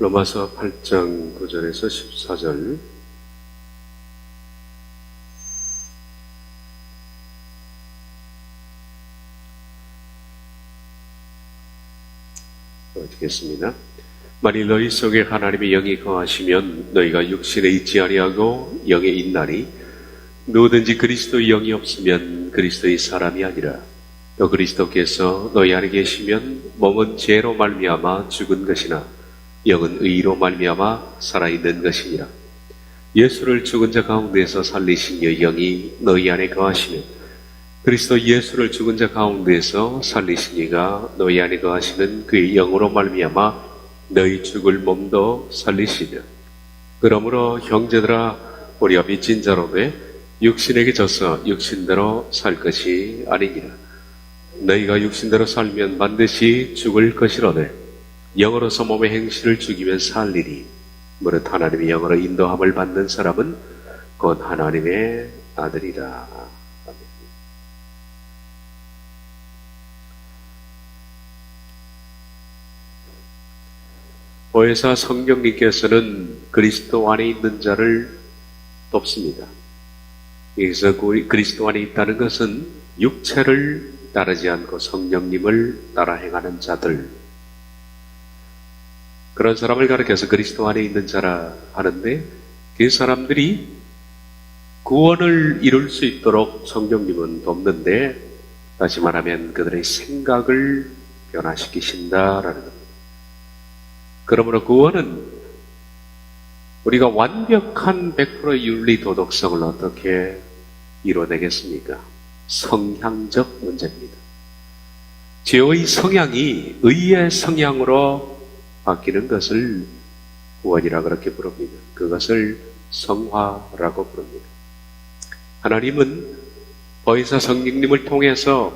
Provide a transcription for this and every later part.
로마서 8장 9절에서 14절. 읽겠습니다. 만일 너희 속에 하나님의 영이 거하시면 너희가 육신에 있지 아니하고 영에 있나니 누구든지 그리스도의 영이 없으면 그리스도의 사람이 아니라. 또 그리스도께서 너희 안에 계시면 몸은 죄로 말미암아 죽은 것이나 영은 의로 말미암아 살아있는 것이니라. 예수를 죽은 자 가운데서 살리신 이 영이 너희 안에 거하시면 그리스도 예수를 죽은 자 가운데서 살리신 이가 너희 안에 거하시는 그의 영으로 말미암아 너희 죽을 몸도 살리시며. 그러므로 형제들아, 우리가 빚진 자로 돼 육신에게 져서 육신대로 살 것이 아니니라. 너희가 육신대로 살면 반드시 죽을 것이로되 영으로서 몸의 행실을 죽이면 살리니 무릇 하나님의 영으로 인도함을 받는 사람은 곧 하나님의 아들이라. 아멘. 보혜사 성경님께서는 그리스도 안에 있는 자를 돕습니다. 여기서 그리스도 안에 있다는 것은 육체를 따르지 않고 성령님을 따라 행하는 자들, 그런 사람을 가리켜서 그리스도 안에 있는 자라 하는데, 그 사람들이 구원을 이룰 수 있도록 성령님은 돕는데, 다시 말하면 그들의 생각을 변화시키신다라는 겁니다. 그러므로 구원은 우리가 완벽한 100%의 윤리 도덕성을 어떻게 이뤄내겠습니까? 성향적 문제입니다. 죄의 성향이 의의 성향으로 바뀌는 것을 구원이라 그렇게 부릅니다. 그것을 성화라고 부릅니다. 하나님은 보혜사 성령님을 통해서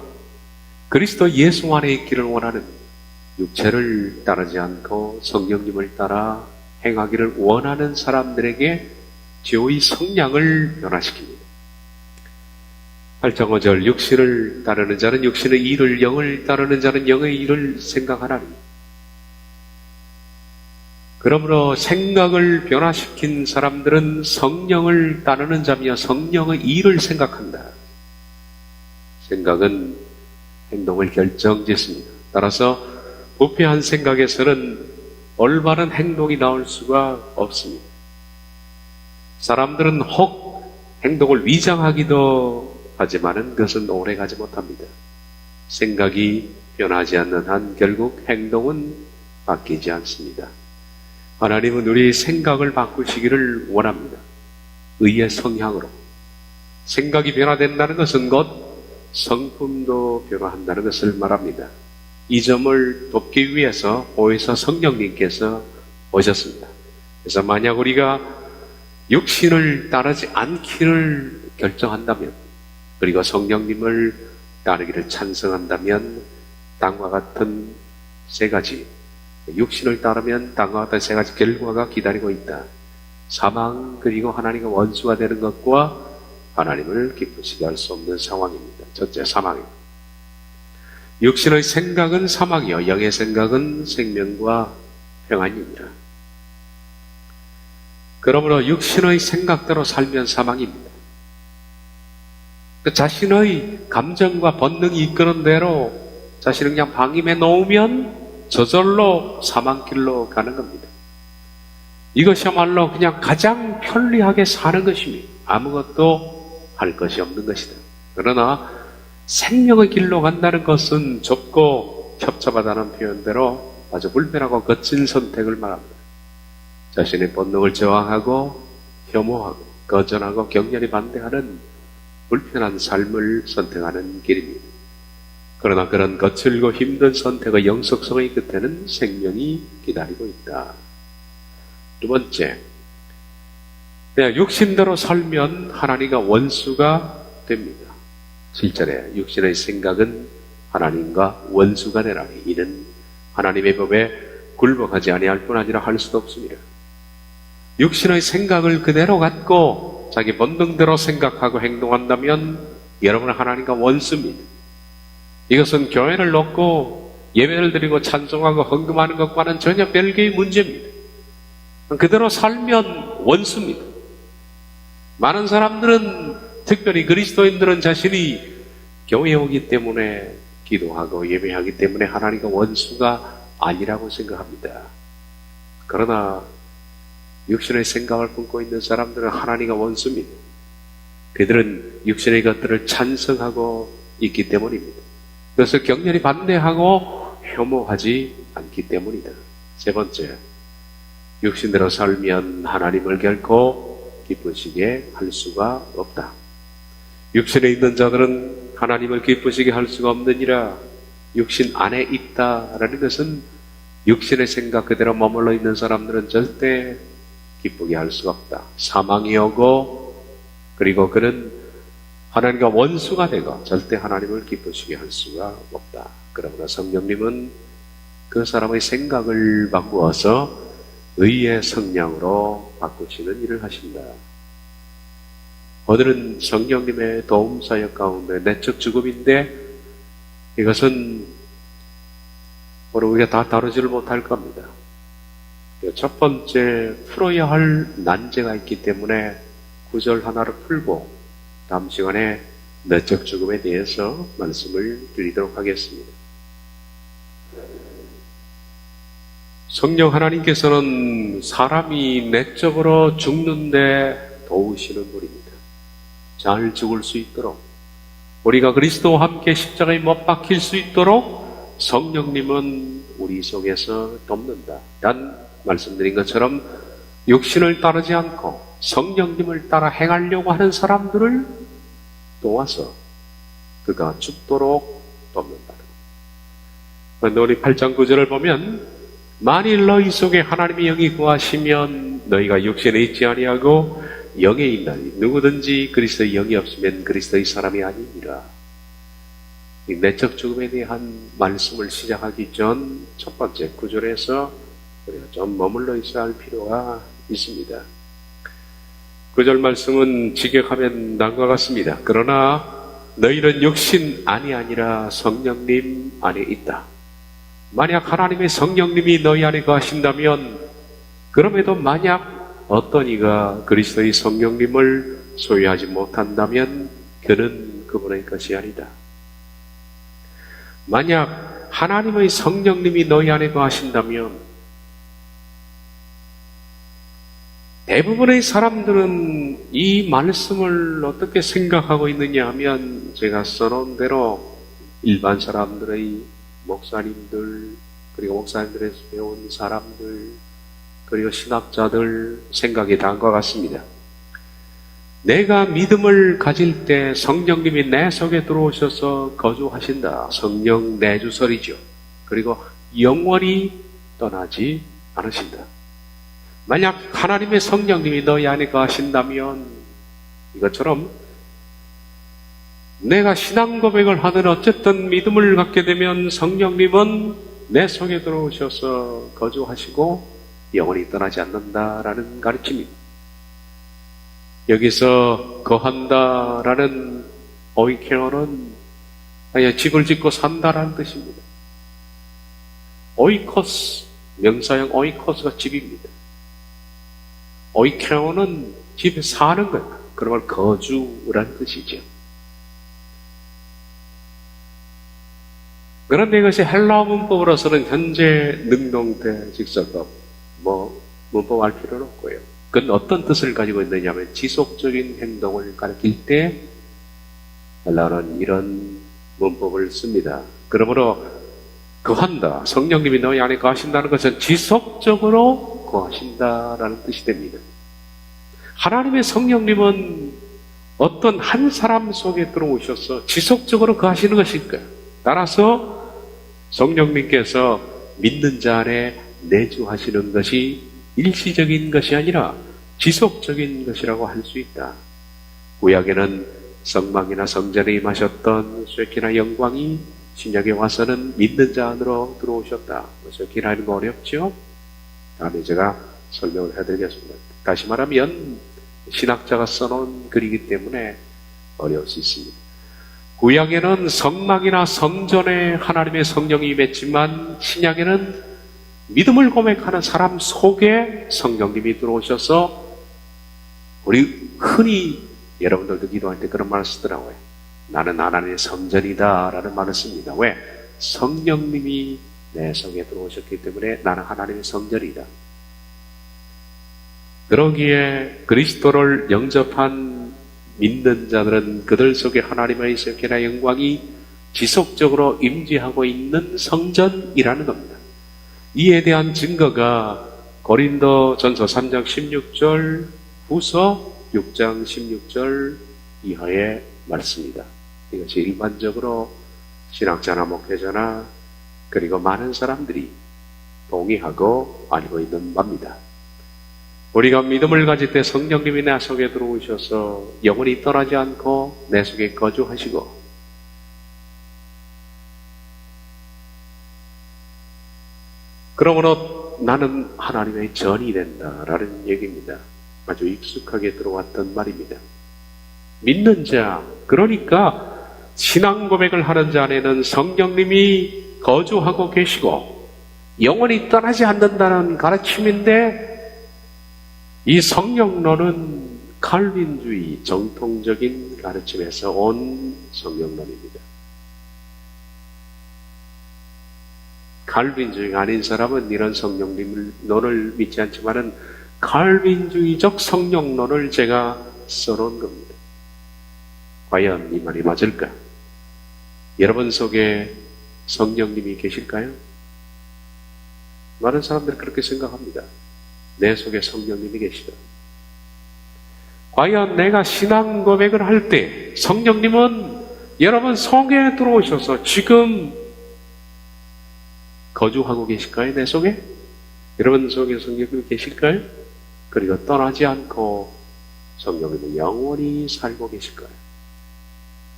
그리스도 예수 안에 있기를 원하는, 육체를 따르지 않고 성령님을 따라 행하기를 원하는 사람들에게 죄의 성향을 변화시킵니다. 8장 5절, 육신을 따르는 자는 육신의 일을, 영을 따르는 자는 영의 일을 생각하나니. 그러므로 생각을 변화시킨 사람들은 성령을 따르는 자며 성령의 일을 생각한다. 생각은 행동을 결정짓습니다. 따라서 부패한 생각에서는 올바른 행동이 나올 수가 없습니다. 사람들은 혹 행동을 위장하기도 하지만은 그것은 오래 가지 못합니다. 생각이 변하지 않는 한 결국 행동은 바뀌지 않습니다. 하나님은 우리 생각을 바꾸시기를 원합니다. 의의 성향으로. 생각이 변화된다는 것은 곧 성품도 변화한다는 것을 말합니다. 이 점을 돕기 위해서 보혜사 성령님께서 오셨습니다. 그래서 만약 우리가 육신을 따르지 않기를 결정한다면, 그리고 성령님을 따르기를 찬성한다면 땅과 같은 세 가지, 육신을 따르면 땅과 같은 세 가지 결과가 기다리고 있다. 사망, 그리고 하나님과 원수가 되는 것과 하나님을 기쁘시게 할 수 없는 상황입니다. 첫째, 사망입니다. 육신의 생각은 사망이요 영의 생각은 생명과 평안입니다. 그러므로 육신의 생각대로 살면 사망입니다. 그 자신의 감정과 본능이 이끄는 대로 자신을 그냥 방임해 놓으면 저절로 사망길로 가는 겁니다. 이것이야말로 그냥 가장 편리하게 사는 것입니다. 아무것도 할 것이 없는 것이다. 그러나 생명의 길로 간다는 것은 좁고 협잡하다는 표현대로 아주 불편하고 거친 선택을 말합니다. 자신의 본능을 저항하고 혐오하고 거절하고 격렬히 반대하는 불편한 삶을 선택하는 길입니다. 그러나 그런 거칠고 힘든 선택의 영속성의 끝에는 생명이 기다리고 있다. 두 번째, 그냥 육신대로 살면 하나님과 원수가 됩니다. 7절에 육신의 생각은 하나님과 원수가 되라니 이는 하나님의 법에 굴복하지 아니할 뿐 아니라 할 수도 없습니다. 육신의 생각을 그대로 갖고 자기 본능대로 생각하고 행동한다면 여러분은 하나님과 원수입니다. 이것은 교회를 놓고 예배를 드리고 찬송하고 헌금하는 것과는 전혀 별개의 문제입니다. 그대로 살면 원수입니다. 많은 사람들은, 특별히 그리스도인들은 자신이 교회에 오기 때문에, 기도하고 예배하기 때문에 하나님과 원수가 아니라고 생각합니다. 그러나 육신의 생각을 품고 있는 사람들은 하나님과 원수입니다. 그들은 육신의 것들을 찬성하고 있기 때문입니다. 그래서 격렬히 반대하고 혐오하지 않기 때문이다. 세 번째, 육신대로 살면 하나님을 결코 기쁘시게 할 수가 없다. 육신에 있는 자들은 하나님을 기쁘시게 할 수가 없느니라. 육신 안에 있다라는 것은 육신의 생각 그대로 머물러 있는 사람들은 절대 기쁘게 할 수가 없다. 사망이 오고, 그리고 그는 하나님과 원수가 되고 절대 하나님을 기쁘시게 할 수가 없다. 그러나 성령님은 그 사람의 생각을 바꾸어서 의의 성령으로 바꾸시는 일을 하신다. 오늘은 성령님의 도움 사역 가운데 내적 죽음인데, 이것은 오늘 우리가 다 다루지를 못할 겁니다. 첫 번째, 풀어야 할 난제가 있기 때문에 구절 하나를 풀고 다음 시간에 내적 죽음에 대해서 말씀을 드리도록 하겠습니다. 성령 하나님께서는 사람이 내적으로 죽는데 도우시는 분입니다. 잘 죽을 수 있도록, 우리가 그리스도와 함께 십자가에 못 박힐 수 있도록 성령님은 우리 속에서 돕는다. 단 말씀드린 것처럼 육신을 따르지 않고 성령님을 따라 행하려고 하는 사람들을 도와서 그가 죽도록 돕는다. 그런데 우리 8장 9절을 보면, 만일 너희 속에 하나님의 영이 거하시면 너희가 육신에 있지 아니하고 영에 있나니 누구든지 그리스도의 영이 없으면 그리스도의 사람이 아니니라. 이 내적 죽음에 대한 말씀을 시작하기 전 첫 번째 9절에서 우리가 좀 머물러 있어야 할 필요가 있습니다. 9절 말씀은 직역하면 다음과 같습니다. 그러나 너희는 육신 안이 아니라 성령님 안에 있다. 만약 하나님의 성령님이 너희 안에 거하신다면, 그럼에도 만약 어떤 이가 그리스도의 성령님을 소유하지 못한다면 그는 그분의 것이 아니다. 만약 하나님의 성령님이 너희 안에 거하신다면, 대부분의 사람들은 이 말씀을 어떻게 생각하고 있느냐 하면, 제가 써놓은 대로 일반 사람들의, 목사님들, 그리고 목사님들에서 배운 사람들, 그리고 신학자들 생각이 다음과 같습니다. 내가 믿음을 가질 때 성령님이 내 속에 들어오셔서 거주하신다. 성령 내주설이죠. 그리고 영원히 떠나지 않으신다. 만약 하나님의 성령님이 너희 안에 거하신다면, 이것처럼 내가 신앙 고백을 하든 어쨌든 믿음을 갖게 되면 성령님은 내 속에 들어오셔서 거주하시고 영원히 떠나지 않는다라는 가르침입니다. 여기서 거한다라는 오이케어는 아니 집을 짓고 산다라는 뜻입니다. 오이코스, 명사형 오이코스가 집입니다. 오이케어는 집에 사는 거예요. 그러면 거주라는 뜻이죠. 그런데 이것이 헬라어 문법으로서는 현재 능동태 직설법, 문법 알 필요는 없고요. 그건 어떤 뜻을 가지고 있느냐면 지속적인 행동을 가리킬 때 헬라어는 이런 문법을 씁니다. 그러므로 거한다, 성령님이 너희 안에 거하신다는 것은 지속적으로 거하신다라는 뜻이 됩니다. 하나님의 성령님은 어떤 한 사람 속에 들어오셔서 지속적으로 거하시는 것일까요? 따라서 성령님께서 믿는 자 안에 내주하시는 것이 일시적인 것이 아니라 지속적인 것이라고 할 수 있다. 구약에는 성막이나 성전에 임하셨던 쇠키나 영광이 신약에 와서는 믿는 자 안으로 들어오셨다. 쇠키라는 거 어렵죠? 다음에 제가 설명을 해드리겠습니다. 다시 말하면 신학자가 써놓은 글이기 때문에 어려울 수 있습니다. 구약에는 성막이나 성전에 하나님의 성령이 임했지만 신약에는 믿음을 고백하는 사람 속에 성령님이 들어오셔서 우리 흔히 여러분들도 기도할 때 그런 말을 쓰더라고요. 나는 하나님의 성전이다 라는 말을 씁니다. 왜? 성령님이 내 속에 들어오셨기 때문에 나는 하나님의 성전이다. 그러기에 그리스도를 영접한 믿는 자들은 그들 속에 하나님의 세계나 영광이 지속적으로 임재하고 있는 성전이라는 겁니다. 이에 대한 증거가 고린도전서 3장 16절, 후서 6장 16절 이하의 말씀입니다. 이것이 일반적으로 신학자나 목회자나 그리고 많은 사람들이 동의하고 알고 있는 바입니다. 우리가 믿음을 가질 때 성령님이 내 속에 들어오셔서 영원히 떠나지 않고 내 속에 거주하시고 그러므로 나는 하나님의 전이 된다라는 얘기입니다. 아주 익숙하게 들어왔던 말입니다. 믿는 자, 그러니까 신앙 고백을 하는 자 안에는 성령님이 거주하고 계시고 영원히 떠나지 않는다는 가르침인데 이 성령론은 칼빈주의 정통적인 가르침에서 온 성령론입니다. 칼빈주의가 아닌 사람은 이런 성령론을 믿지 않지만은 칼빈주의적 성령론을 제가 써놓은 겁니다. 과연 이 말이 맞을까? 여러분 속에 성령님이 계실까요? 많은 사람들이 그렇게 생각합니다. 내 속에 성령님이 계시다. 과연 내가 신앙 고백을 할 때 성령님은 여러분 속에 들어오셔서 지금 거주하고 계실까요? 내 속에? 여러분 속에 성령님이 계실까요? 그리고 떠나지 않고 성령님은 영원히 살고 계실까요?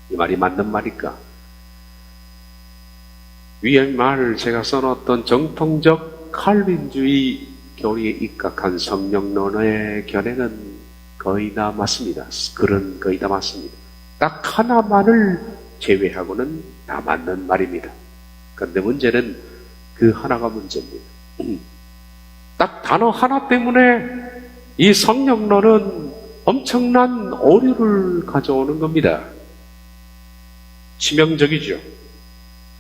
이 말이 맞는 말일까? 위에 말을 제가 써놓았던 정통적 칼빈주의 교리에 입각한 성령론의 견해는 거의 다 맞습니다. 글은 거의 다 맞습니다. 딱 하나만을 제외하고는 다 맞는 말입니다. 그런데 문제는 그 하나가 문제입니다. 딱 단어 하나 때문에 이 성령론은 엄청난 오류를 가져오는 겁니다. 치명적이죠.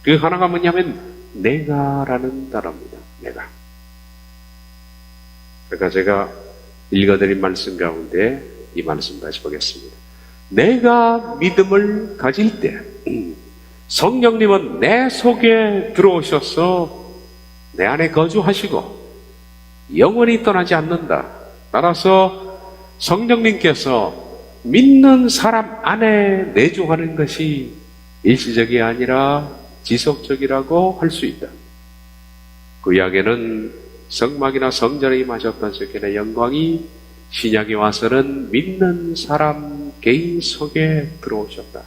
그 하나가 뭐냐면 내가라는 단어입니다. 내가. 그러니까 제가 읽어드린 말씀 가운데 이 말씀 다시 보겠습니다. 내가 믿음을 가질 때 성령님은 내 속에 들어오셔서 내 안에 거주하시고 영원히 떠나지 않는다. 따라서 성령님께서 믿는 사람 안에 내주하는 것이 일시적이 아니라 지속적이라고 할 수 있다. 구약에는 성막이나 성전에 임하셨던 세계의 영광이 신약에 와서는 믿는 사람 개인 속에 들어오셨다.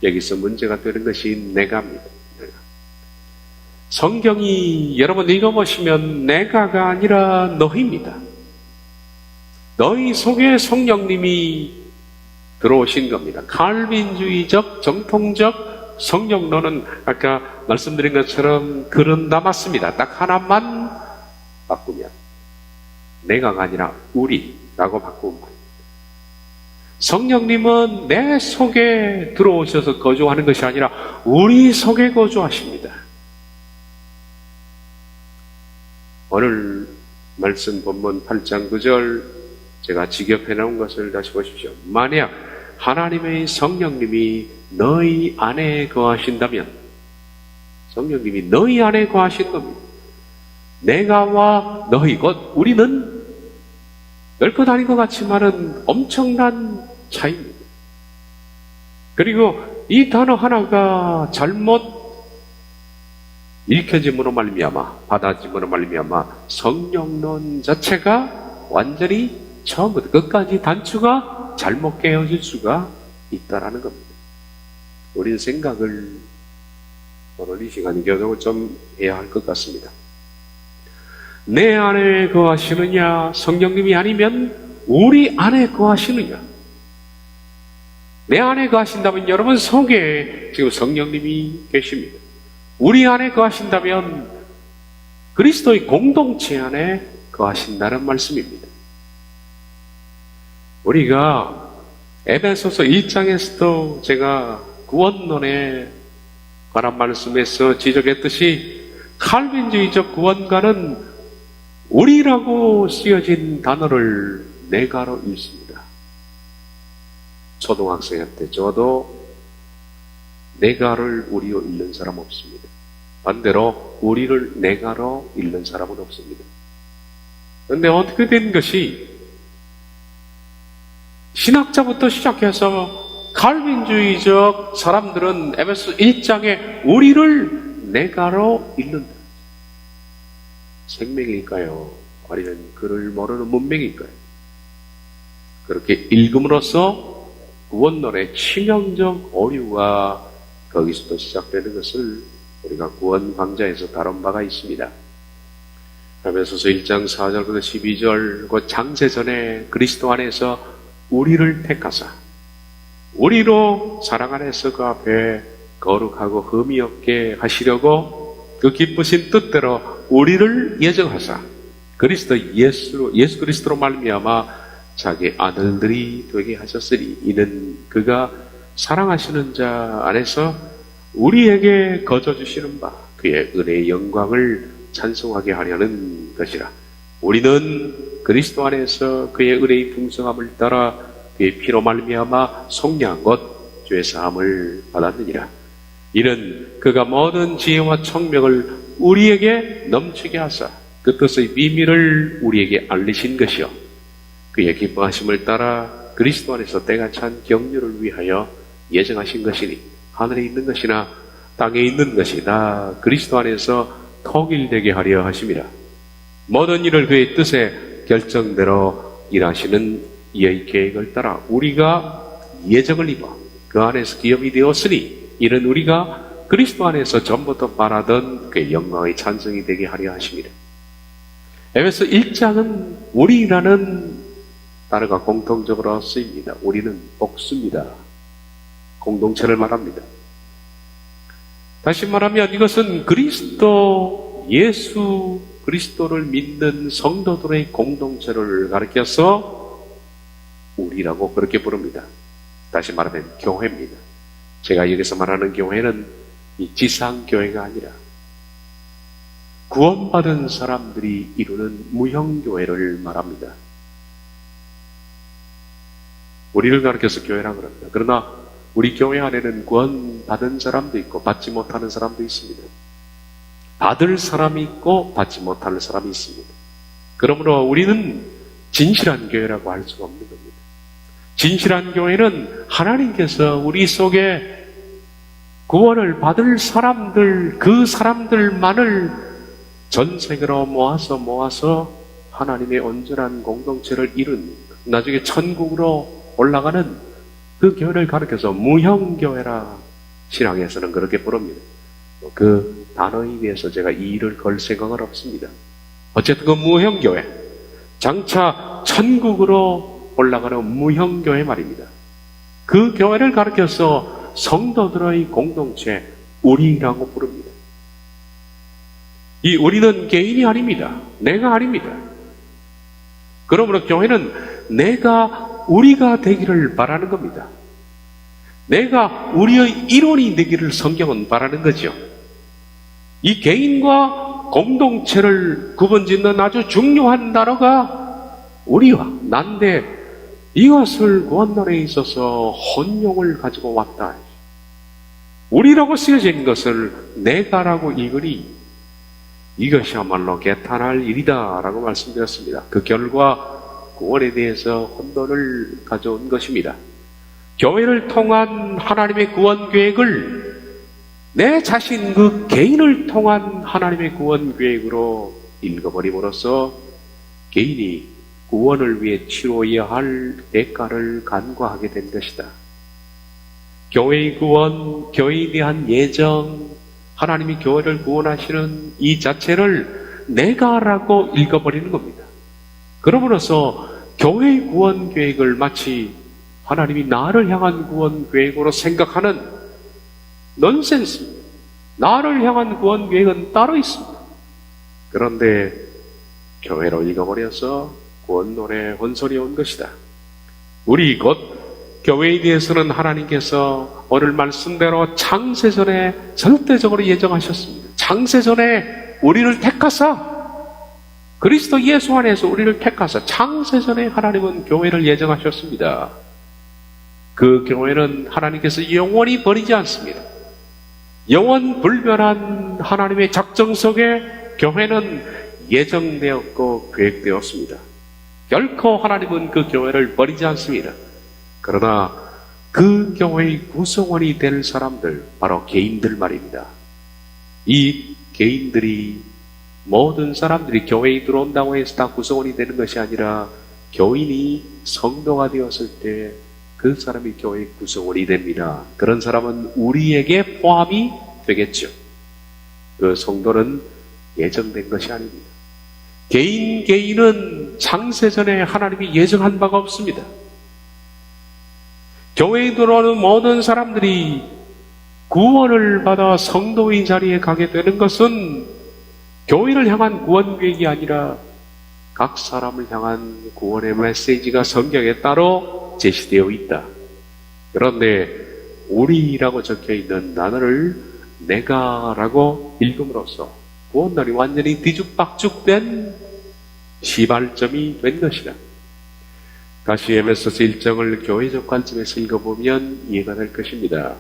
여기서 문제가 되는 것이 내가입니다. 내가. 성경이 여러분 읽어보시면 내가가 아니라 너희입니다. 너희 속에 성령님이 들어오신 겁니다. 칼빈주의적 정통적 성령론은 아까 말씀드린 것처럼 글은 다 맞습니다. 딱 하나만 바꾸면 내가가 아니라 우리라고 바꾸면 성령님은 내 속에 들어오셔서 거주하는 것이 아니라 우리 속에 거주하십니다. 오늘 말씀 본문 8장 9절 제가 직역해 놓은 것을 다시 보십시오. 만약 하나님의 성령님이 너희 안에 거하신다면 성령님이 너희 안에 거하신 겁니다. 내가와 너희 곧 우리는 넓고 다닌 것 같지만은 엄청난 차이입니다. 그리고 이 단어 하나가 잘못 읽혀짐으로 말미암아 받아짐으로 말미암아 성령론 자체가 완전히 처음부터 끝까지 단추가 잘못 깨어질 수가 있다라는 겁니다. 우리는 생각을 오늘 이 시간에 교정을 좀 해야 할 것 같습니다. 내 안에 거하시느냐 성령님이 아니면 우리 안에 거하시느냐. 내 안에 거하신다면 여러분 속에 지금 성령님이 계십니다. 우리 안에 거하신다면 그리스도의 공동체 안에 거하신다는 말씀입니다. 우리가 에베소서 1장에서도 제가 구원론에 관한 말씀에서 지적했듯이 칼빈주의적 구원가는 우리라고 쓰여진 단어를 내가로 읽습니다. 초등학생한테 저도 내가를 우리로 읽는 사람 없습니다. 반대로 우리를 내가로 읽는 사람은 없습니다. 그런데 어떻게 된 것이 신학자부터 시작해서 칼빈주의적 사람들은 에베소 1장에 우리를 내가로 읽는다. 생명일까요? 아니면 그를 모르는 문명일까요? 그렇게 읽음으로써 구원론의 치명적 오류가 거기서부터 시작되는 것을 우리가 구원 강좌에서 다룬 바가 있습니다. 에베소서 1장 4절부터 12절 그 장세전에 그리스도 안에서 우리를 택하사 우리로 사랑 안에서 그 앞에 거룩하고 흠이 없게 하시려고 그 기쁘신 뜻대로 우리를 예정하사 예수 그리스도로 말미암아 자기 아들들이 되게 하셨으니 이는 그가 사랑하시는 자 안에서 우리에게 거저 주시는 바 그의 은혜의 영광을 찬송하게 하려는 것이라. 우리는 그리스도 안에서 그의 은혜의 풍성함을 따라 그의 피로 말미암아 속량한 것 주의 사함을 받았느니라. 이는 그가 모든 지혜와 총명을 우리에게 넘치게 하사 그 뜻의 비밀을 우리에게 알리신 것이요 그의 기뻐하심을 따라 그리스도 안에서 때가 찬 경륜을 위하여 예정하신 것이니 하늘에 있는 것이나 땅에 있는 것이 다 그리스도 안에서 통일되게 하려 하심이라. 모든 일을 그의 뜻에 결정대로 일하시는 이의 계획을 따라 우리가 예정을 입어 그 안에서 기업이 되었으니 이는 우리가 그리스도 안에서 전부터 바라던 그의 영광의 찬송이 되게 하려 하심이라. 에베소 1장은 우리라는 단어가 공통적으로 쓰입니다. 우리는 복수입니다. 공동체를 말합니다. 다시 말하면 이것은 예수 그리스도를 믿는 성도들의 공동체를 가리켜서 우리라고 그렇게 부릅니다. 다시 말하면 교회입니다. 제가 여기서 말하는 교회는 이 지상교회가 아니라 구원받은 사람들이 이루는 무형교회를 말합니다. 우리를 가리켜서 교회라고 그럽니다. 그러나 우리 교회 안에는 구원받은 사람도 있고 받지 못하는 사람도 있습니다. 받을 사람이 있고 받지 못하는 사람이 있습니다. 그러므로 우리는 진실한 교회라고 할 수가 없는 겁니다. 진실한 교회는 하나님께서 우리 속에 구원을 받을 사람들, 그 사람들만을 전 세계로 모아서 하나님의 온전한 공동체를 이룬 나중에 천국으로 올라가는 그 교회를 가리켜서 무형교회라 신앙에서는 그렇게 부릅니다. 그 단어에 대해서 제가 이의를 걸 생각은 없습니다. 어쨌든 그 무형교회, 장차 천국으로 올라가는 무형교회 말입니다. 그 교회를 가리켜서 성도들의 공동체, 우리라고 부릅니다. 이 우리는 개인이 아닙니다. 내가 아닙니다. 그러므로 교회는 우리가 되기를 바라는 겁니다. 내가 우리의 일원이 되기를 성경은 바라는 거죠. 이 개인과 공동체를 구분짓는 아주 중요한 단어가 우리와 난데 이것을 구원론에 있어서 혼용을 가지고 왔다. 우리라고 쓰여진 것을 내가라고 읽으니 이것이야말로 개탄할 일이다 라고 말씀드렸습니다. 그 결과 구원에 대해서 혼돈을 가져온 것입니다. 교회를 통한 하나님의 구원 계획을 내 자신 그 개인을 통한 하나님의 구원 계획으로 읽어버림으로써 개인이 구원을 위해 치러야 할 대가를 간과하게 된 것이다. 교회의 구원, 교회에 대한 예정, 하나님이 교회를 구원하시는 이 자체를 내가라고 읽어버리는 겁니다. 그러므로서 교회의 구원 계획을 마치 하나님이 나를 향한 구원 계획으로 생각하는 넌센스입니다. 나를 향한 구원 계획은 따로 있습니다. 그런데 교회로 읽어버려서 구원론의 혼선이 온 것이다. 우리 곧 교회에 대해서는 하나님께서 오늘 말씀대로 창세전에 절대적으로 예정하셨습니다. 창세전에 우리를 택하사, 그리스도 예수 안에서 우리를 택하사 창세전에 하나님은 교회를 예정하셨습니다. 그 교회는 하나님께서 영원히 버리지 않습니다. 영원 불변한 하나님의 작정 속에 교회는 예정되었고 계획되었습니다. 결코 하나님은 그 교회를 버리지 않습니다. 그러나 그 교회의 구성원이 될 사람들, 바로 개인들 말입니다. 이 개인들이, 모든 사람들이 교회에 들어온다고 해서 다 구성원이 되는 것이 아니라 교인이 성도가 되었을 때 그 사람이 교회의 구성원이 됩니다. 그런 사람은 우리에게 포함이 되겠죠. 그 성도는 예정된 것이 아닙니다. 개인은 창세전에 하나님이 예정한 바가 없습니다. 교회에 들어오는 모든 사람들이 구원을 받아 성도의 자리에 가게 되는 것은 교회를 향한 구원 계획이 아니라 각 사람을 향한 구원의 메시지가 성경에 따로 제시되어 있다. 그런데 우리라고 적혀있는 단어를 내가라고 읽음으로써 구원론이 완전히 뒤죽박죽된 시발점이 된 것이다. 다시 에베소서 1장을 교회적 관점에서 읽어보면 이해가 될 것입니다.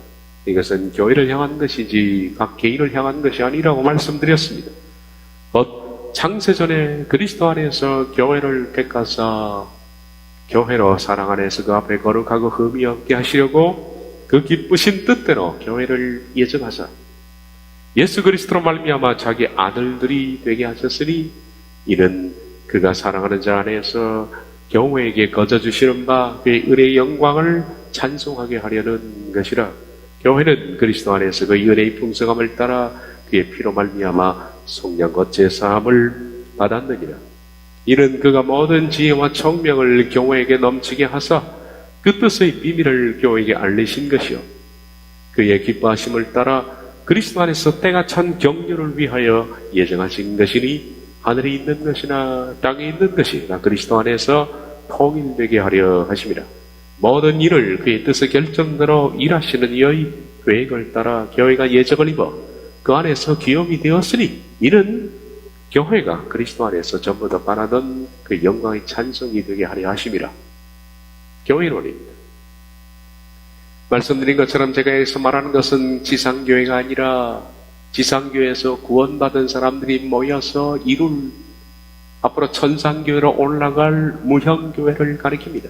이것은 교회를 향한 것이지 각 개인을 향한 것이 아니라고 말씀드렸습니다. 창세전에 그리스도 안에서 교회를 택하사 교회로 사랑 안에서 그 앞에 거룩하고 흠이 없게 하시려고 그 기쁘신 뜻대로 교회를 예정하사 예수 그리스도로 말미암아 자기 아들들이 되게 하셨으니 이는 그가 사랑하는 자 안에서 교회에게 거저주시는 바 그의 은혜의 영광을 찬송하게 하려는 것이라. 교회는 그리스도 안에서 그의 은혜의 풍성함을 따라 그의 피로 말미암아 속량과 제사함을 받았느니라. 이는 그가 모든 지혜와 총명을 교회에게 넘치게 하사 그 뜻의 비밀을 교회에게 알리신 것이요 그의 기뻐하심을 따라 그리스도 안에서 때가 찬 경륜을 위하여 예정하신 것이니 하늘에 있는 것이나 땅에 있는 것이나 그리스도 안에서 통일되게 하려 하심이라. 모든 일을 그의 뜻의 결정대로 일하시는 이의 계획을 따라 교회가 예정을 입어 그 안에서 기업이 되었으니 이는 교회가 그리스도 안에서 전부 다 바라던 그 영광의 찬송이 되게 하려 하심이라. 교회론입니다. 말씀드린 것처럼 제가 여기서 말하는 것은 지상교회가 아니라 지상교회에서 구원받은 사람들이 모여서 이룰 앞으로 천상교회로 올라갈 무형교회를 가리킵니다.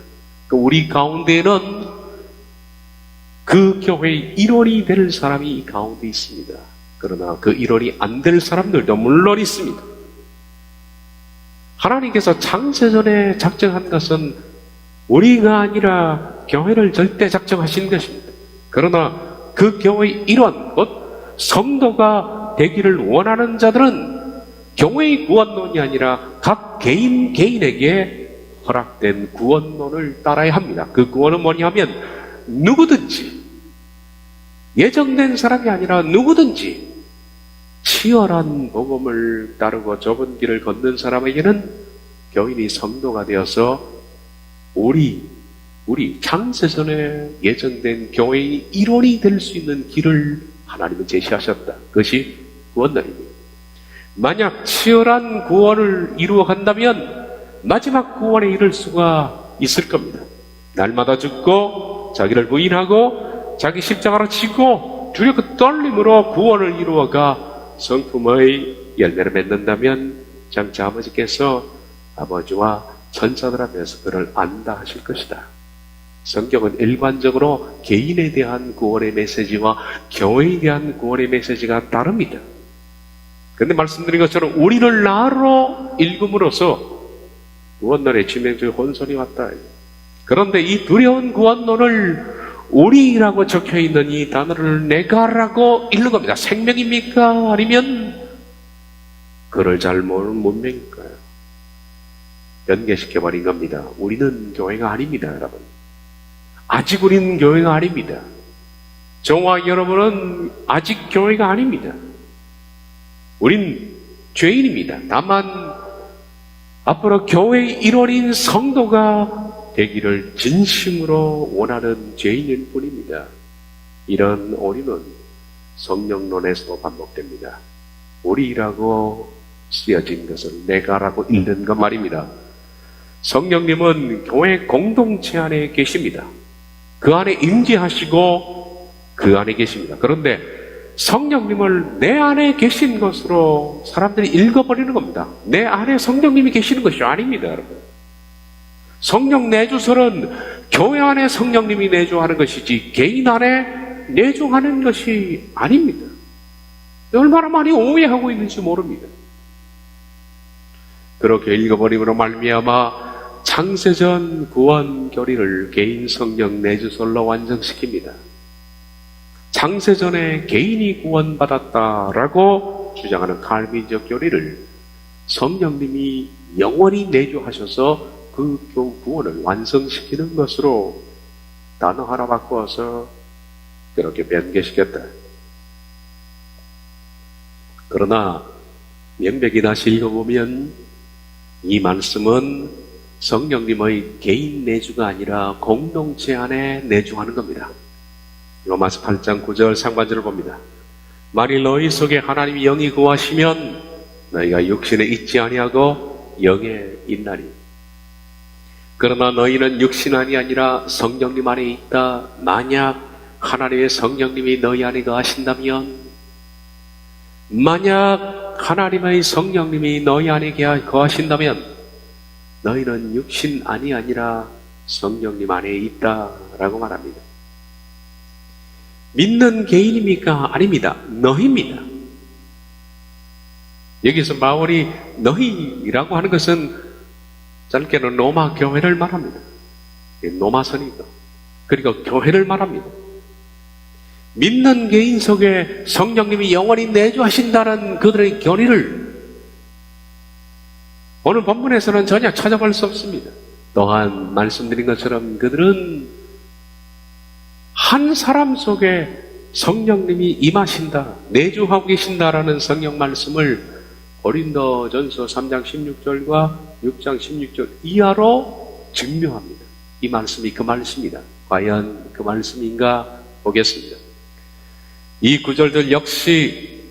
우리 가운데는 그 교회의 일원이 될 사람이 이 가운데 있습니다. 그러나 그 일원이 안 될 사람들도 물론 있습니다. 하나님께서 창세전에 작정한 것은 우리가 아니라 교회를 절대 작정하신 것입니다. 그러나 그 교회의 일원, 곧 성도가 되기를 원하는 자들은 교회의 구원론이 아니라 각 개인에게 허락된 구원론을 따라야 합니다. 그 구원은 뭐냐면 누구든지, 예정된 사람이 아니라 누구든지 치열한 복음을 따르고 좁은 길을 걷는 사람에게는 교인이 성도가 되어서 우리 창세전에 예정된 교회의 일원이 될 수 있는 길을 하나님은 제시하셨다. 그것이 구원론입니다. 만약 치열한 구원을 이루어 간다면 마지막 구원에 이를 수가 있을 겁니다. 날마다 죽고 자기를 부인하고 자기 십자가로 지고 주의 그 떨림으로 구원을 이루어가 성품의 열매를 맺는다면 장차 아버지께서 아버지와 천사들 앞에서 그를 안다 하실 것이다. 성경은 일관적으로 개인에 대한 구원의 메시지와 교회에 대한 구원의 메시지가 다릅니다. 그런데 말씀드린 것처럼 우리를 나로 읽음으로써 구원론의 치명적 혼선이 왔다. 그런데 이 두려운 구원론을 우리라고 적혀있는 이 단어를 내가라고 읽는 겁니다. 생명입니까? 아니면 그를 잘 모르는 문명일까요? 연계시켜버린 겁니다. 우리는 교회가 아닙니다, 여러분. 아직 우리는 교회가 아닙니다. 저와 여러분은 아직 교회가 아닙니다. 우린 죄인입니다. 다만 앞으로 교회의 일원인 성도가 되기를 진심으로 원하는 죄인일 뿐입니다. 이런 오류는 성령론에서도 반복됩니다. 우리라고 쓰여진 것을 내가라고 읽는 것 말입니다. 성령님은 교회 공동체 안에 계십니다. 그 안에 임재하시고 그 안에 계십니다. 그런데 성령님을 내 안에 계신 것으로 사람들이 읽어버리는 겁니다. 내 안에 성령님이 계시는 것이 아닙니다, 여러분. 성령 내주설은 교회 안에 성령님이 내주하는 것이지 개인 안에 내주하는 것이 아닙니다. 얼마나 많이 오해하고 있는지 모릅니다. 그렇게 읽어버림으로 말미암아 창세전 구원 교리를 개인 성령 내주설로 완성시킵니다. 창세전에 개인이 구원받았다라고 주장하는 칼빈적 교리를 성령님이 영원히 내주하셔서 그 구원을 완성시키는 것으로 단어 하나 바꾸어서 그렇게 변개시켰다. 그러나 명백히 다시 읽어보면 이 말씀은 성령님의 개인 내주가 아니라 공동체 안에 내주하는 겁니다. 로마서 8장 9절 상반절을 봅니다. 만일 너희 속에 하나님이 영이 거하시면 너희가 육신에 있지 아니하고 영에 있나니. 그러나 너희는 육신 안이 아니라 성령님 안에 있다. 만약 하나님의 성령님이 너희 안에 거하신다면, 만약 하나님의 성령님이 너희 안에 거하신다면 너희는 육신 안이 아니라 성령님 안에 있다라고 말합니다. 믿는 개인입니까? 아닙니다. 너희입니다. 여기서 바울이 너희라고 하는 것은 짧게는 로마 교회를 말합니다. 로마서니까. 그리고 교회를 말합니다. 믿는 개인 속에 성령님이 영원히 내주하신다는 그들의 교리를 오늘 본문에서는 전혀 찾아볼 수 없습니다. 또한 말씀드린 것처럼 그들은 한 사람 속에 성령님이 임하신다, 내주하고 계신다라는 성경 말씀을 고린도전서 3장 16절과 6장 16절 이하로 증명합니다. 이 말씀이 그 말씀이다. 과연 그 말씀인가 보겠습니다. 이 구절들 역시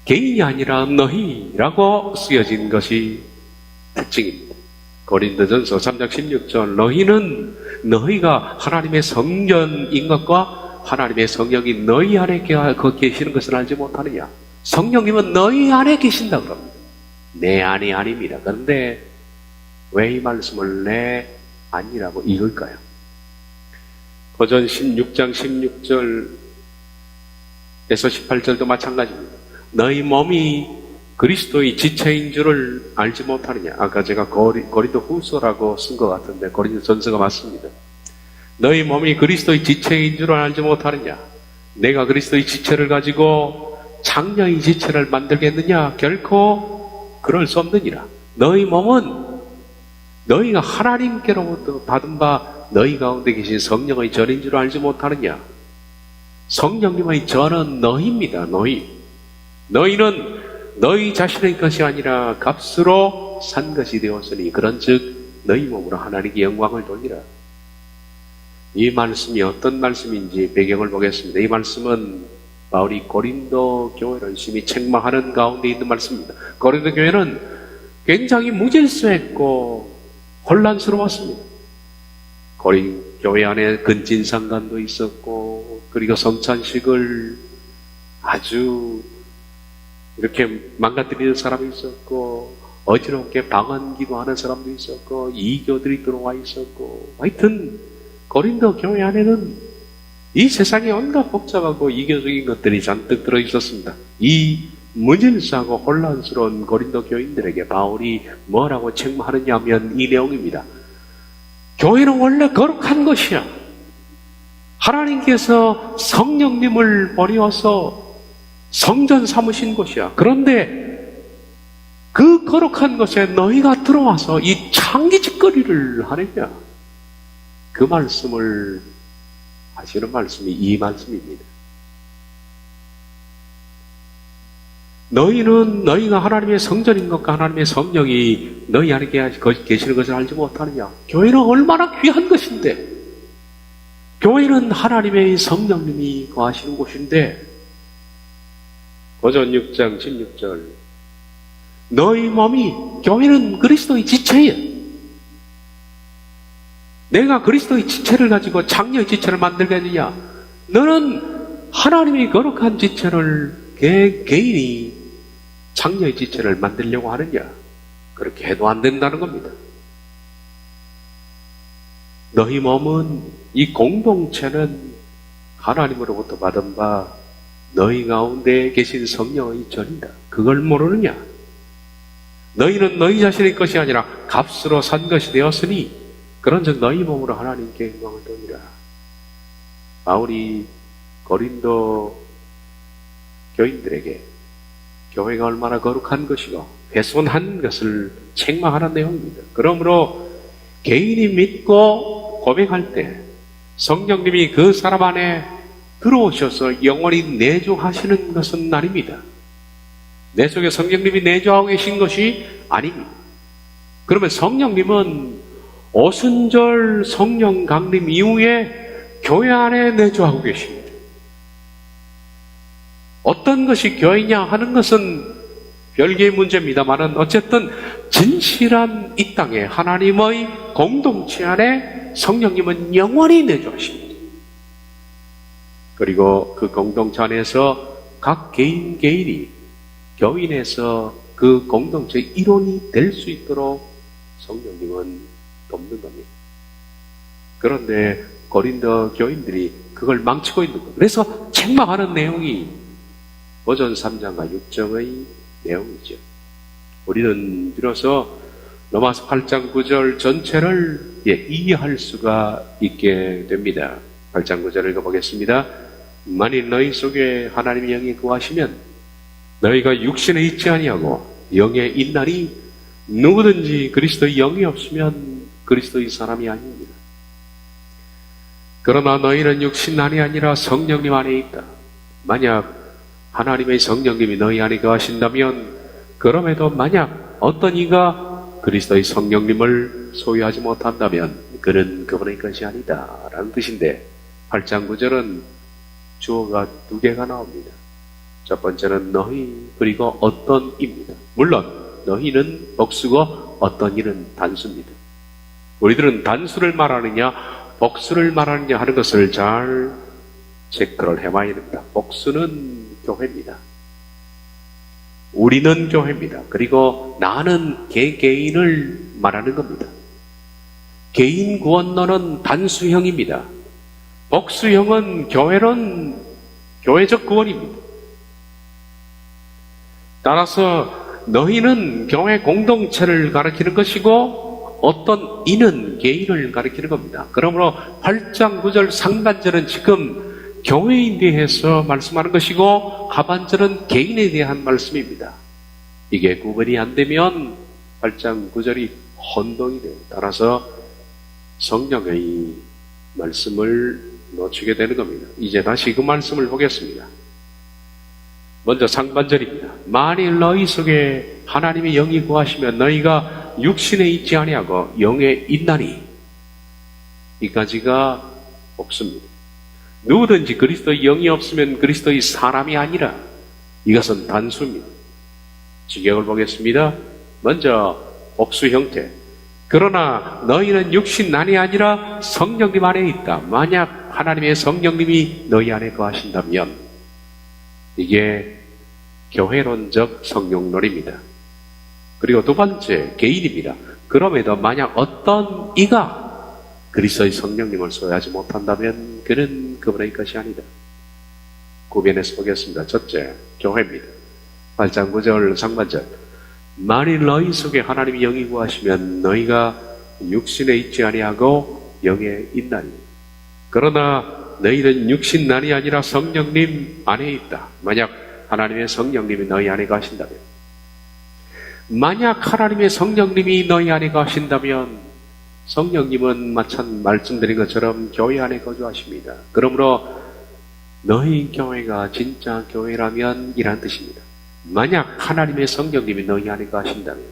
개인이 아니라 너희라고 쓰여진 것이 특징입니다. 고린도전서 3장 16절 너희는 너희가 하나님의 성전인 것과 하나님의 성령이 너희 안에 계시는 것을 알지 못하느냐. 성령님은 너희 안에 계신다 그럽니다. 내 안이 아닙니다. 그런데 왜 이 말씀을 내 안이라고 읽을까요? 고전 16장 16절에서 18절도 마찬가지입니다. 너희 몸이 그리스도의 지체인 줄을 알지 못하느냐. 아까 제가 고린도 후서라고 쓴 것 같은데 고린도 전서가 맞습니다. 너희 몸이 그리스도의 지체인 줄을 알지 못하느냐. 내가 그리스도의 지체를 가지고 장녀의 지체를 만들겠느냐. 결코 그럴 수 없느니라. 너희 몸은 너희가 하나님께로부터 받은 바 너희 가운데 계신 성령의 전인 줄 알지 못하느냐. 성령님의 전은 너희입니다. 너희는 너희 자신의 것이 아니라 값으로 산 것이 되었으니 그런즉 너희 몸으로 하나님께 영광을 돌리라. 이 말씀이 어떤 말씀인지 배경을 보겠습니다. 이 말씀은 바울이 고린도 교회를 심히 책망하는 가운데 있는 말씀입니다. 고린도 교회는 굉장히 무질서했고 혼란스러웠습니다. 고린 교회 안에 근친상간도 있었고 그리고 성찬식을 아주 이렇게 망가뜨리는 사람이 있었고 어지럽게 방언기도 하는 사람도 있었고 이교들이 들어와 있었고 하여튼 고린도 교회 안에는 이 세상에 온갖 복잡하고 이교적인 것들이 잔뜩 들어있었습니다. 이 무질서하고 혼란스러운 고린도 교인들에게 바울이 뭐라고 책망하느냐 하면 이 내용입니다. 교회는 원래 거룩한 것이야. 하나님께서 성령님을 보내어서 성전 삼으신 곳이야. 그런데 그 거룩한 곳에 너희가 들어와서 이 창기짓거리를 하느냐. 그 말씀을 하시는 말씀이 이 말씀입니다. 너희가 하나님의 성전인 것과 하나님의 성령이 너희 안에 계시는 것을 알지 못하느냐? 교회는 얼마나 귀한 것인데, 교회는 하나님의 성령님이 거하시는 곳인데, 고전 6장 16절, 너희 몸이, 교회는 그리스도의 지체예요. 내가 그리스도의 지체를 가지고 장녀의 지체를 만들겠느냐? 너는 하나님의 거룩한 지체를 개인이 장녀의 지체를 만들려고 하느냐? 그렇게 해도 안 된다는 겁니다. 너희 몸은, 이 공동체는 하나님으로부터 받은 바 너희 가운데 계신 성령의 전이다. 그걸 모르느냐? 너희는 너희 자신의 것이 아니라 값으로 산 것이 되었으니 그런즉 너희 몸으로 하나님께 영광을 돌리라. 바울이 고린도 교인들에게 교회가 얼마나 거룩한 것이고 훼손한 것을 책망하는 내용입니다. 그러므로 개인이 믿고 고백할 때 성령님이 그 사람 안에 들어오셔서 영원히 내주하시는 것은 아닙니다. 내 속에 성령님이 내주하고 계신 것이 아닙니다. 그러면 성령님은 오순절 성령 강림 이후에 교회 안에 내주하고 계십니다. 어떤 것이 교회냐 하는 것은 별개의 문제입니다만은 어쨌든 진실한 이 땅에 하나님의 공동체 안에 성령님은 영원히 내주하십니다. 그리고 그 공동체 안에서 각 개인이 교인에서 그 공동체 일원이 될 수 있도록 성령님은 돕는 겁니다. 그런데 고린도 교인들이 그걸 망치고 있는 거예요. 그래서 책망하는 내용이 고전 3장과 6장의 내용이죠. 우리는 비로소 로마서 8장 9절 전체를 이해할 수가 있게 됩니다. 8장 9절을 읽어보겠습니다. 만일 너희 속에 하나님의 영이 거하시면 너희가 육신에 있지 아니하고 영에 있나니 누구든지 그리스도의 영이 없으면 그리스도의 사람이 아닙니다. 그러나 너희는 육신 안이 아니라 성령님 안에 있다. 만약 하나님의 성령님이 너희 안에 거하신다면 그럼에도 만약 어떤 이가 그리스도의 성령님을 소유하지 못한다면 그는 그분의 것이 아니다 라는 뜻인데 8장 9절은 주어가 두 개가 나옵니다. 첫 번째는 너희 그리고 어떤입니다. 물론 너희는 복수고 어떤 이는 단수입니다. 우리들은 단수를 말하느냐 복수를 말하느냐 하는 것을 잘 체크를 해봐야 됩니다. 복수는 교회입니다. 우리는 교회입니다. 그리고 나는 개인을 말하는 겁니다. 개인 구원론은 단수형입니다. 복수형은 교회적 구원입니다. 따라서 너희는 교회 공동체를 가리키는 것이고 어떤 이는 개인을 가리키는 겁니다. 그러므로 8장 9절 상반절은 지금 교회에 대해서 말씀하는 것이고 하반절은 개인에 대한 말씀입니다. 이게 구분이 안 되면 8장 9절이 혼동이 돼요. 따라서 성령의 말씀을 놓치게 되는 겁니다. 이제 다시 그 말씀을 보겠습니다. 먼저 상반절입니다. 만일 너희 속에 하나님의 영이 거하시면 너희가 육신에 있지 아니하고 영에 있나니 이까지가 복수입니다. 누구든지 그리스도의 영이 없으면 그리스도의 사람이 아니라 이것은 단수입니다. 직역을 보겠습니다. 먼저 복수 형태. 그러나 너희는 육신난이 아니라 성령님 안에 있다. 만약 하나님의 성령님이 너희 안에 거하신다면 이게 교회론적 성령론입니다. 그리고 두 번째 개인입니다. 그럼에도 만약 어떤 이가 그리스도의 성령님을 소유하지 못한다면 그는 그분의 것이 아니다. 구변해서 보겠습니다. 첫째, 교회입니다. 8장 9절 상반절. 만일 너희 속에 하나님이 영이 거하시면 너희가 육신에 있지 아니하고 영에 있나니. 그러나 너희는 육신난이 아니라 성령님 안에 있다. 만약 하나님의 성령님이 너희 안에 가신다면, 만약 하나님의 성령님이 너희 안에 가신다면 성령님은 마찬 말씀드린 것처럼 교회 안에 거주하십니다. 그러므로 너희 교회가 진짜 교회라면 이란 뜻입니다. 만약 하나님의 성령님이 너희 안에 가신다면,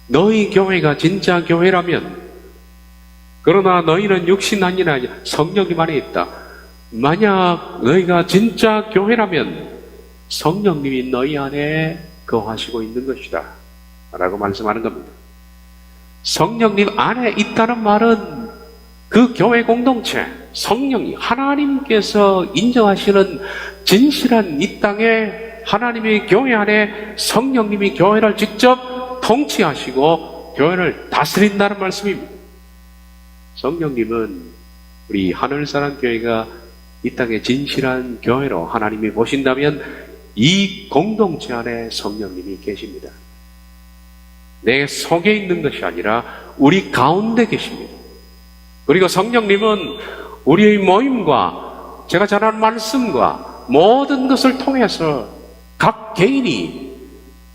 너희 교회가 진짜 교회라면, 그러나 너희는 육신 아니라 성령님 안에 있다. 만약 너희가 진짜 교회라면 성령님이 너희 안에 거하시고 있는 것이다 라고 말씀하는 겁니다. 성령님 안에 있다는 말은 그 교회 공동체, 성령이 하나님께서 인정하시는 진실한 이 땅에 하나님의 교회 안에 성령님이 교회를 직접 통치하시고 교회를 다스린다는 말씀입니다. 성령님은 우리 하늘사람 교회가 이 땅에 진실한 교회로 하나님이 보신다면 이 공동체 안에 성령님이 계십니다. 내 속에 있는 것이 아니라 우리 가운데 계십니다. 그리고 성령님은 우리의 모임과 제가 전하는 말씀과 모든 것을 통해서 각 개인이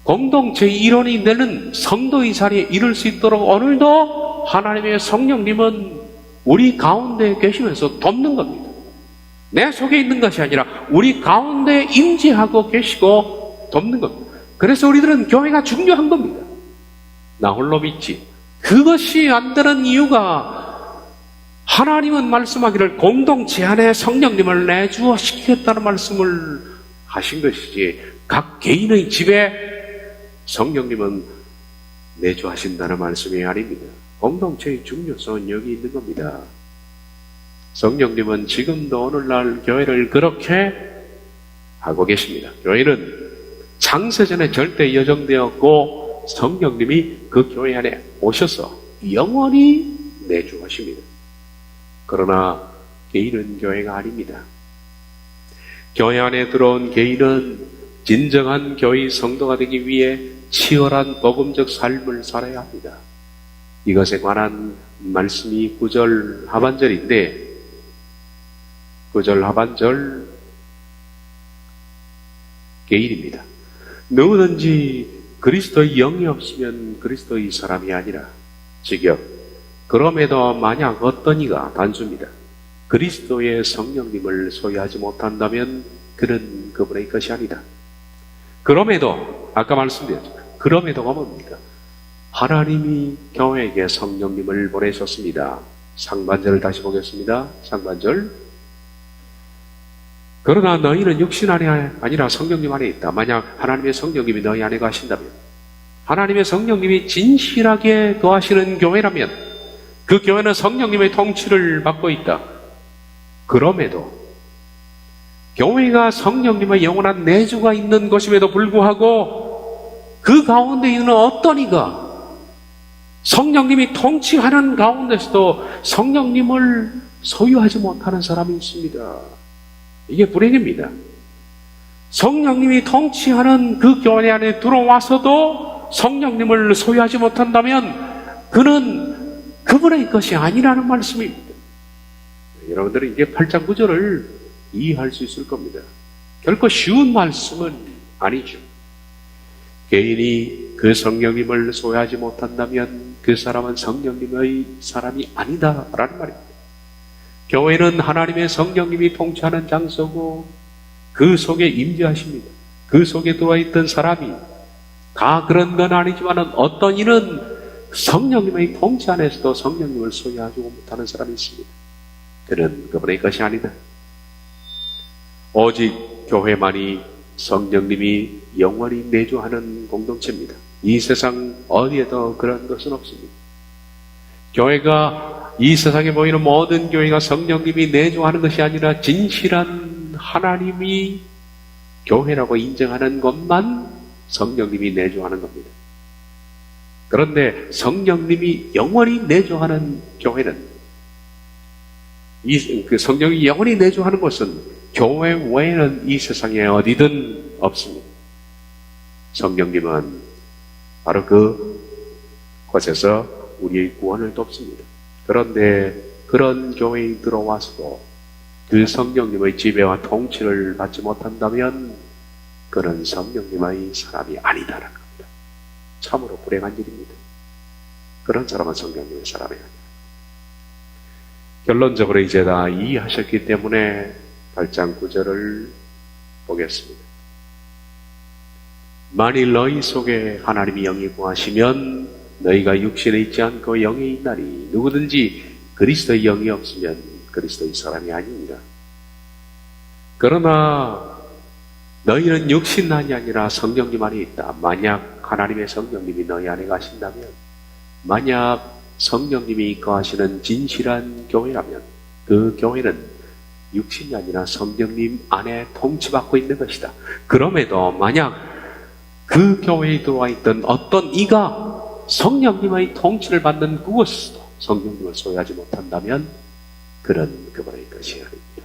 공동체의 일원이 되는 성도의 자리에 이룰 수 있도록 오늘도 하나님의 성령님은 우리 가운데 계시면서 돕는 겁니다. 내 속에 있는 것이 아니라 우리 가운데 임재하고 계시고 돕는 겁니다. 그래서 우리들은 교회가 중요한 겁니다. 나 홀로 믿지. 그것이 안 되는 이유가 하나님은 말씀하기를 공동체 안에 성령님을 내주어 시키겠다는 말씀을 하신 것이지 각 개인의 집에 성령님은 내주하신다는 말씀이 아닙니다. 공동체의 중요성은 여기 있는 겁니다. 성령님은 지금도 오늘날 교회를 그렇게 하고 계십니다. 교회는 창세전에 절대 여정되었고 성령님이 그 교회 안에 오셔서 영원히 내주하십니다. 그러나 개인은 교회가 아닙니다. 교회 안에 들어온 개인은 진정한 교회의 성도가 되기 위해 치열한 복음적 삶을 살아야 합니다. 이것에 관한 말씀이 9절 하반절인데 9절 하반절 개인입니다. 누구든지 그리스도의 영이 없으면 그리스도의 사람이 아니라 직역 그럼에도 만약 어떤 이가 단수입니다. 그리스도의 성령님을 소유하지 못한다면 그는 그분의 것이 아니다. 그럼에도 아까 말씀드렸죠. 그럼에도가 뭡니까? 하나님이 교회에게 성령님을 보내셨습니다. 상반절을 다시 보겠습니다. 상반절 그러나 너희는 육신 안에 아니라 성령님 안에 있다. 만약 하나님의 성령님이 너희 안에 가신다면 하나님의 성령님이 진실하게 거하시는 교회라면 그 교회는 성령님의 통치를 받고 있다. 그럼에도 교회가 성령님의 영원한 내주가 있는 것임에도 불구하고 그 가운데 있는 어떤 이가 성령님이 통치하는 가운데서도 성령님을 소유하지 못하는 사람이 있습니다. 이게 불행입니다. 성령님이 통치하는 그 교회 안에 들어와서도 성령님을 소유하지 못한다면 그는 그분의 것이 아니라는 말씀입니다. 여러분들은 이제 8장 9절을 이해할 수 있을 겁니다. 결코 쉬운 말씀은 아니죠. 개인이 그 성령님을 소유하지 못한다면 그 사람은 성령님의 사람이 아니다라는 말입니다. 교회는 하나님의 성령님이 통치하는 장소고 그 속에 임재하십니다. 그 속에 들어있던 사람이 다 그런 건 아니지만 어떤 이는 성령님의 통치 안에서도 성령님을 소유하지 못하는 사람이 있습니다. 그는 그분의 것이 아니다. 오직 교회만이 성령님이 영원히 내주하는 공동체입니다. 이 세상 어디에도 그런 것은 없습니다. 교회가 이 세상에 보이는 모든 교회가 성령님이 내주하는 것이 아니라 진실한 하나님이 교회라고 인정하는 것만 성령님이 내주하는 겁니다. 그런데 성령님이 영원히 내주하는 교회는 그 성령이 영원히 내주하는 것은 교회 외에는 이 세상에 어디든 없습니다. 성령님은 바로 그 곳에서 우리의 구원을 돕습니다. 그런데 그런 교회에 들어와서도 그 성령님의 지배와 통치를 받지 못한다면 그는 성령님의 사람이 아니다라는 겁니다. 참으로 불행한 일입니다. 그런 사람은 성령님의 사람이 아니에요. 결론적으로 이제 다 이해하셨기 때문에 8장 9절을 보겠습니다. 만일 너희 속에 하나님이 영이 거하시면 너희가 육신에 있지 않고 영에 있나니 누구든지 그리스도의 영이 없으면 그리스도의 사람이 아니니라. 그러나 너희는 육신만이 아니라 성령님 안에 있다. 만약 하나님의 성령님이 너희 안에 가신다면, 만약 성령님이 거하시는 진실한 교회라면 그 교회는 육신이 아니라 성령님 안에 통치받고 있는 것이다. 그럼에도 만약 그 교회에 들어와 있던 어떤 이가 성령님의 통치를 받는 그곳에서도 성령님을 소유하지 못한다면 그는 그분의 것이 아닙니다.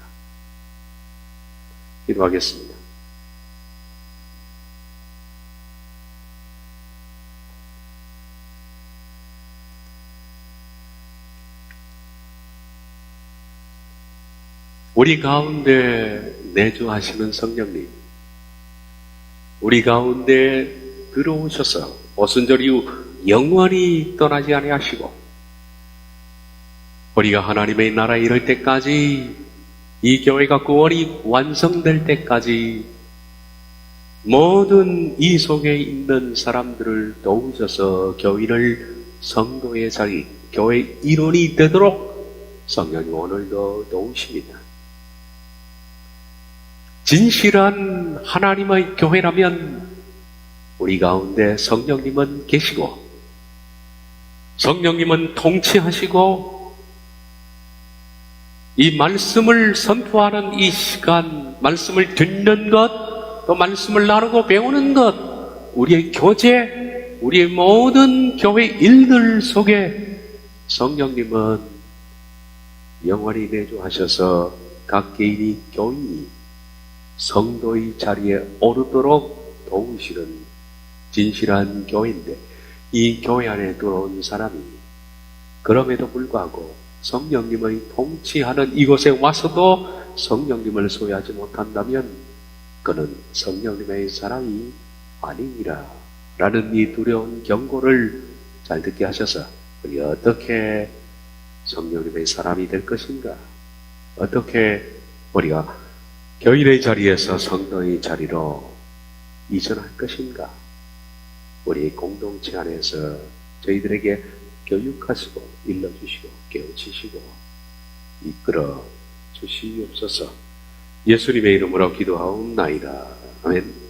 기도하겠습니다. 우리 가운데 내주하시는 성령님, 우리 가운데 들어오셔서 오순절 이후 영원히 떠나지 아니하시고 우리가 하나님의 나라에 이를 때까지, 이 교회가 구원이 완성될 때까지 모든 이 속에 있는 사람들을 도우셔서 교회를 성도의 자리, 교회의 일원이 되도록 성령님 오늘도 도우십니다. 진실한 하나님의 교회라면 우리 가운데 성령님은 계시고 성령님은 통치하시고 이 말씀을 선포하는 이 시간, 말씀을 듣는 것, 또 말씀을 나누고 배우는 것, 우리의 교제, 우리의 모든 교회 일들 속에 성령님은 영원히 내주하셔서 각 개인이 교인이 성도의 자리에 오르도록 도우시는 진실한 교회인데, 이 교회 안에 들어온 사람이 그럼에도 불구하고 성령님의 통치하는 이곳에 와서도 성령님을 소유하지 못한다면 그는 성령님의 사람이 아니니라 라는 이 두려운 경고를 잘 듣게 하셔서 우리 어떻게 성령님의 사람이 될 것인가, 어떻게 우리가 교인의 자리에서 성도의 자리로 이전할 것인가, 우리 공동체 안에서 저희들에게 교육하시고 일러주시고 깨우치시고 이끌어 주시옵소서. 예수님의 이름으로 기도하옵나이다. 아멘.